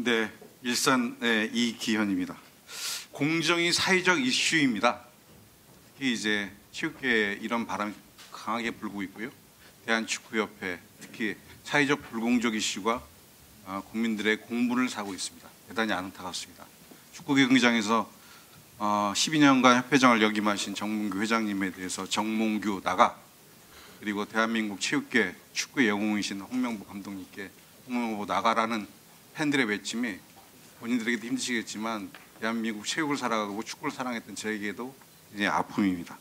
네, 일산의 이기현입니다. 공정이 사회적 이슈입니다. 특히 이제 체육계에 이런 바람이 강하게 불고 있고요. 대한축구협회 특히 사회적 불공정 이슈가 국민들의 공분을 사고 있습니다. 대단히 안타깝습니다. 축구 경기장에서 12년간 협회장을 역임하신 정몽규 회장님에 대해서 정몽규 나가, 그리고 대한민국 체육계 축구의 영웅이신 홍명보 감독님께 홍명보 나가라는 팬들의 외침이 본인들에게도 힘드시겠지만 대한민국 체육을 사랑하고 축구를 사랑했던 저에게도 이제 아픔입니다.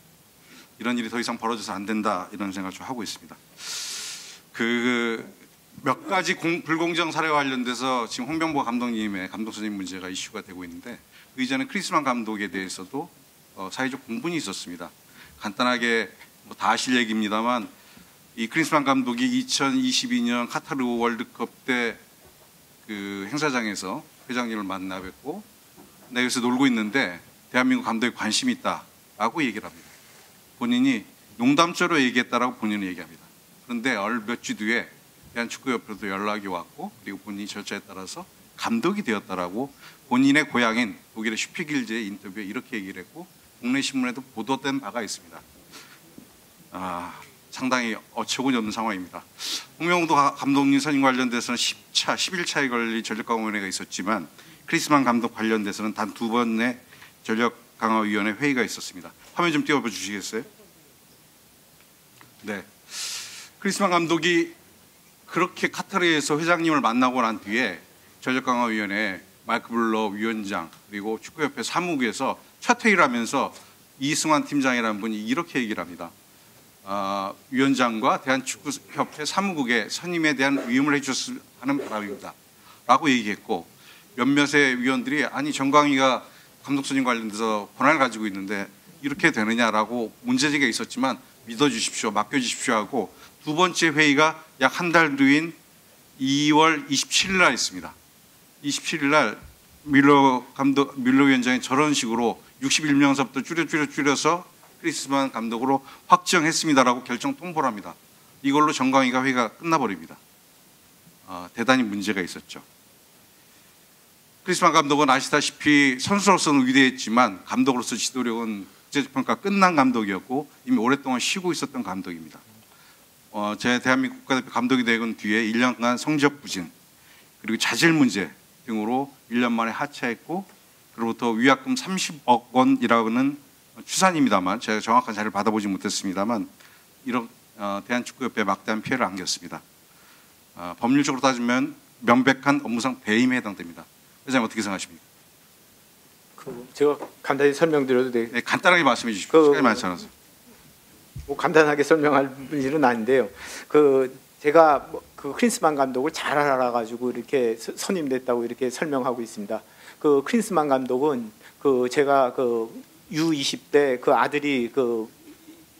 이런 일이 더 이상 벌어져서 안 된다, 이런 생각을 좀 하고 있습니다. 몇 가지 불공정 사례와 관련돼서 지금 홍명보 감독님의 감독 선임 문제가 이슈가 되고 있는데, 그 이전에 크리스만 감독에 대해서도 사회적 공분이 있었습니다. 간단하게 다 아실 얘기입니다만, 이 크리스만 감독이 2022년 카타르 월드컵 때 그 행사장에서 회장님을 만나 뵙고 나 여기서 놀고 있는데 대한민국 감독에 관심이 있다라고 얘기를 합니다. 본인이 농담조로 얘기했다라고 본인은 얘기합니다. 그런데 몇 주 뒤에 대한축구협회도 연락이 왔고, 그리고 본인이 절차에 따라서 감독이 되었다라고 본인의 고향인 독일의 슈피길제의 인터뷰에 이렇게 얘기를 했고, 국내 신문에도 보도된 바가 있습니다. 상당히 어처구니 없는 상황입니다. 홍명보 감독님 선임 관련돼서는 11차에 걸린 전력강화위원회가 있었지만, 크리스만 감독 관련돼서는 단 2번의 전력강화위원회 회의가 있었습니다. 화면 좀 띄워봐 주시겠어요? 네. 크리스만 감독이 그렇게 카타르에서 회장님을 만나고 난 뒤에 전력강화위원회 마이크 블러 위원장 그리고 축구협회 사무국에서 첫 회의를 하면서 이승환 팀장이라는 분이 이렇게 얘기를 합니다. 위원장과 대한축구협회 사무국의 선임에 대한 위임을 해주셨으면 하는 바람입니다 라고 얘기했고, 몇몇의 위원들이 아니 정광희가 감독 선임 관련돼서 권한을 가지고 있는데 이렇게 되느냐라고 문제제기가 있었지만 믿어주십시오, 맡겨주십시오 하고, 두 번째 회의가 약 한 달 뒤인 2월 27일 날 있습니다. 27일 날 밀러 위원장이 저런 식으로 61명서부터 줄여서 크리스만 감독으로 확정했습니다라고 결정 통보를 합니다. 이걸로 정광희가 회의가 끝나버립니다. 대단히 문제가 있었죠. 크리스만 감독은 아시다시피 선수로서는 위대했지만 감독으로서 지도력은 국제평가 끝난 감독이었고 이미 오랫동안 쉬고 있었던 감독입니다. 제 대한민국 국가대표 감독이 되건 뒤에 1년간 성적 부진 그리고 자질 문제 등으로 1년 만에 하차했고, 그로부터 위약금 30억 원이라고는 추산입니다만 제가 정확한 자료를 받아보지 못했습니다만 이런 대한축구협회에 막대한 피해를 안겼습니다. 법률적으로 따지면 명백한 업무상 배임에 해당됩니다. 회장님 어떻게 생각하십니까? 제가 간단히 설명드려도 돼요? 네, 간단하게 말씀해 주십시오. 시간이 많지 않아서. 간단하게 설명할 일은 아닌데요. 제가 그 크린스만 감독을 잘 알아가지고 이렇게 선임됐다고 이렇게 설명하고 있습니다. 그 크린스만 감독은 제가 U20 때 그 아들이 그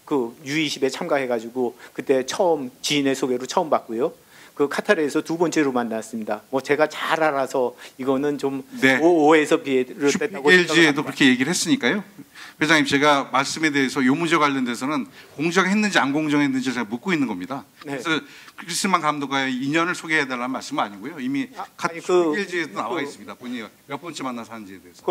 U20에 참가해가지고 그때 처음 지인의 소개로 처음 봤고요. 그 카타르에서 두 번째로 만났습니다. 제가 잘 알아서 이거는 좀 네. 오해에서 비롯됐다고 생각합니다. LG에도 그렇게 얘기를 했으니까요. 회장님, 제가 말씀에 대해서 요 문제 관련돼서는 공정했는지 안 공정했는지 제가 묻고 있는 겁니다. 네. 그래서 크리스만 감독과의 인연을 소개해달라는 말씀은 아니고요. 이미 LG에도 나와 있습니다. 본인이 몇 번째 만나서 하는지에 대해서.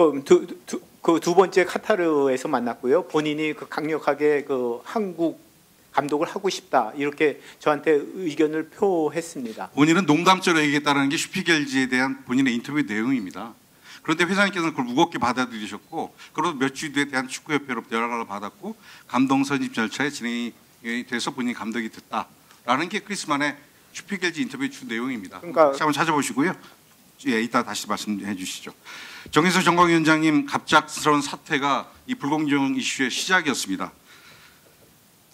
두 번째 카타르에서 만났고요. 본인이 강력하게 한국 감독을 하고 싶다 이렇게 저한테 의견을 표했습니다. 본인은 농담조로 얘기했다는 게 슈피겔지에 대한 본인의 인터뷰 내용입니다. 그런데 회장님께서는 그걸 무겁게 받아들이셨고, 그리고 몇 주 뒤에 대한축구협회로부터 연락을 받았고 감독 선임 절차에 진행이 돼서 본인이 감독이 됐다라는 게 크리스만의 슈피겔지 인터뷰 주 내용입니다. 그러니까 한번 찾아보시고요. 예, 이따 다시 말씀해 주시죠. 정인석 정광위원장님 갑작스러운 사태가 이 불공정 이슈의 시작이었습니다.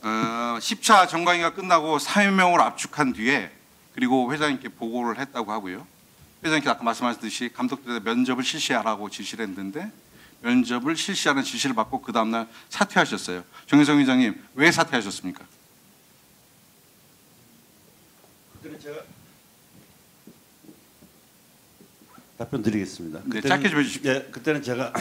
10차 정강의가 끝나고 사회명을 압축한 뒤에 그리고 회장님께 보고를 했다고 하고요. 회장님께 아까 말씀하셨듯이 감독들에 면접을 실시하라고 지시를 했는데 면접을 실시하는 지시를 받고 그 다음날 사퇴하셨어요. 정혜성 회장님, 왜 사퇴하셨습니까? 그때는 제가 답변 드리겠습니다. 네, 짧게 좀 해주십시오. 네, 그때는 제가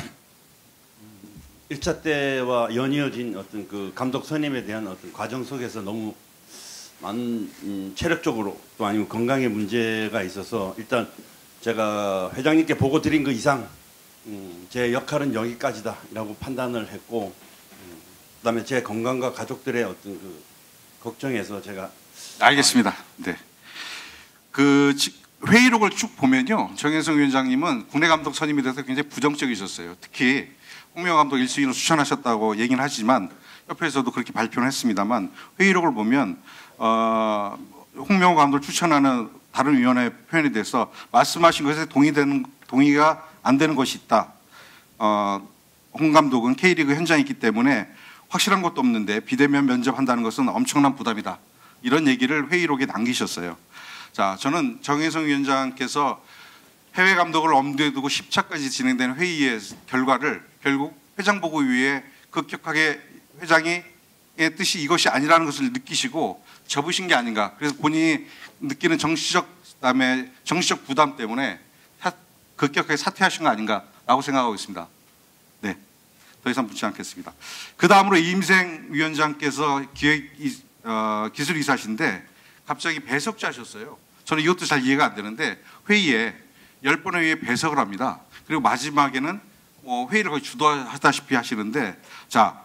1차 때와 연이어진 어떤 그 감독 선임에 대한 어떤 과정 속에서 너무 많은 체력적으로 또 아니면 건강에 문제가 있어서 일단 제가 회장님께 보고 드린 그 이상 제 역할은 여기까지다라고 판단을 했고, 그다음에 제 건강과 가족들의 어떤 그 걱정에서 제가 알겠습니다. 네. 회의록을 쭉 보면요, 정혜성 위원장님은 국내 감독 선임에 대해서 굉장히 부정적이셨어요. 특히 홍명보 감독 1순위로 추천하셨다고 얘기는 하지만 협회에서도 그렇게 발표를 했습니다만, 회의록을 보면 홍명보 감독을 추천하는 다른 위원회 표현에 대해서 말씀하신 것에 동의가 안 되는 것이 있다. 홍 감독은 K리그 현장에 있기 때문에 확실한 것도 없는데 비대면 면접한다는 것은 엄청난 부담이다. 이런 얘기를 회의록에 남기셨어요. 자, 저는 정혜성 위원장께서 해외 감독을 엄두에 두고 10차까지 진행된 회의의 결과를 결국 회장보고위에 급격하게 회장의 뜻이 이것이 아니라는 것을 느끼시고 접으신 게 아닌가. 그래서 본인이 느끼는 정치적 부담 때문에 급격하게 사퇴하신 거 아닌가라고 생각하고 있습니다. 네, 더 이상 묻지 않겠습니다. 그 다음으로 이임생 위원장께서 기술이사신데 갑자기 배석자 하셨어요. 저는 이것도 잘 이해가 안 되는데 회의에 10번의 회의에 배석을 합니다. 그리고 마지막에는 회의를 거의 주도하다시피 하시는데, 자,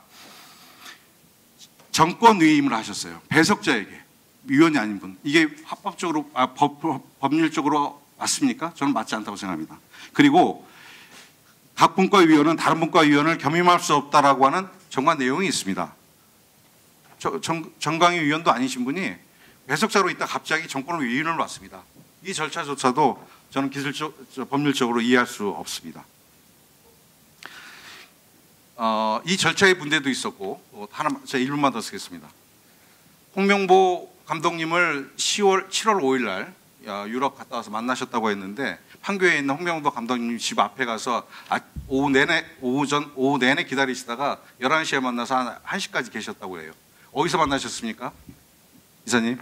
정권 위임을 하셨어요. 배석자에게, 위원이 아닌 분. 이게 합법적으로 법률적으로 맞습니까? 저는 맞지 않다고 생각합니다. 그리고 각 분과 위원은 다른 분과 위원을 겸임할 수 없다라고 하는 정관 내용이 있습니다. 정강희 위원도 아니신 분이 배석자로 있다 갑자기 정권을 위인을 놨습니다. 이 절차조차도 저는 법률적으로 이해할 수 없습니다. 이 절차의 문제도 있었고, 제가 1분만 더 쓰겠습니다. 홍명보 감독님을 7월 5일 날 유럽 갔다 와서 만나셨다고 했는데, 판교에 있는 홍명보 감독님 집 앞에 가서 오후 내내 기다리시다가 11시에 만나서 한 1시까지 계셨다고 해요. 어디서 만나셨습니까? 이사님?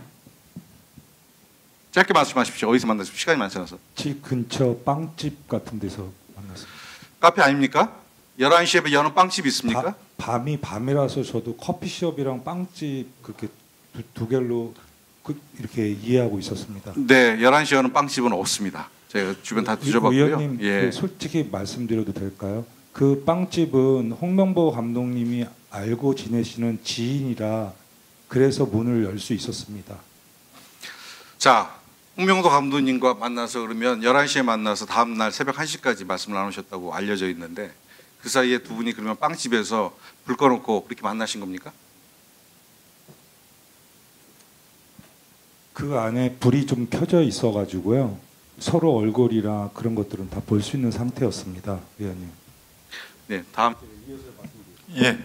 짧게 말씀하십시오. 어디서 만나셨습니까? 시간이 많지 않아서. 집 근처 빵집 같은 데서 만났습니다. 카페 아닙니까? 11시에 여는 빵집 있습니까? 밤이라서 저도 커피숍이랑 빵집 그렇게 두 개로 이렇게 이해하고 있었습니다. 네, 11시에 여는 빵집은 없습니다. 제가 주변 다 뒤져봤고요. 의원님, 예. 솔직히 말씀드려도 될까요? 그 빵집은 홍명보 감독님이 알고 지내시는 지인이라 그래서 문을 열 수 있었습니다. 자, 홍명보 감독님과 만나서 그러면 11시에 만나서 다음 날 새벽 1시까지 말씀을 나누셨다고 알려져 있는데, 그 사이에 두 분이 그러면 빵집에서 불 꺼놓고 그렇게 만나신 겁니까? 그 안에 불이 좀 켜져 있어가지고요. 서로 얼굴이나 그런 것들은 다 볼 수 있는 상태였습니다, 위원님. 네, 다음. 예.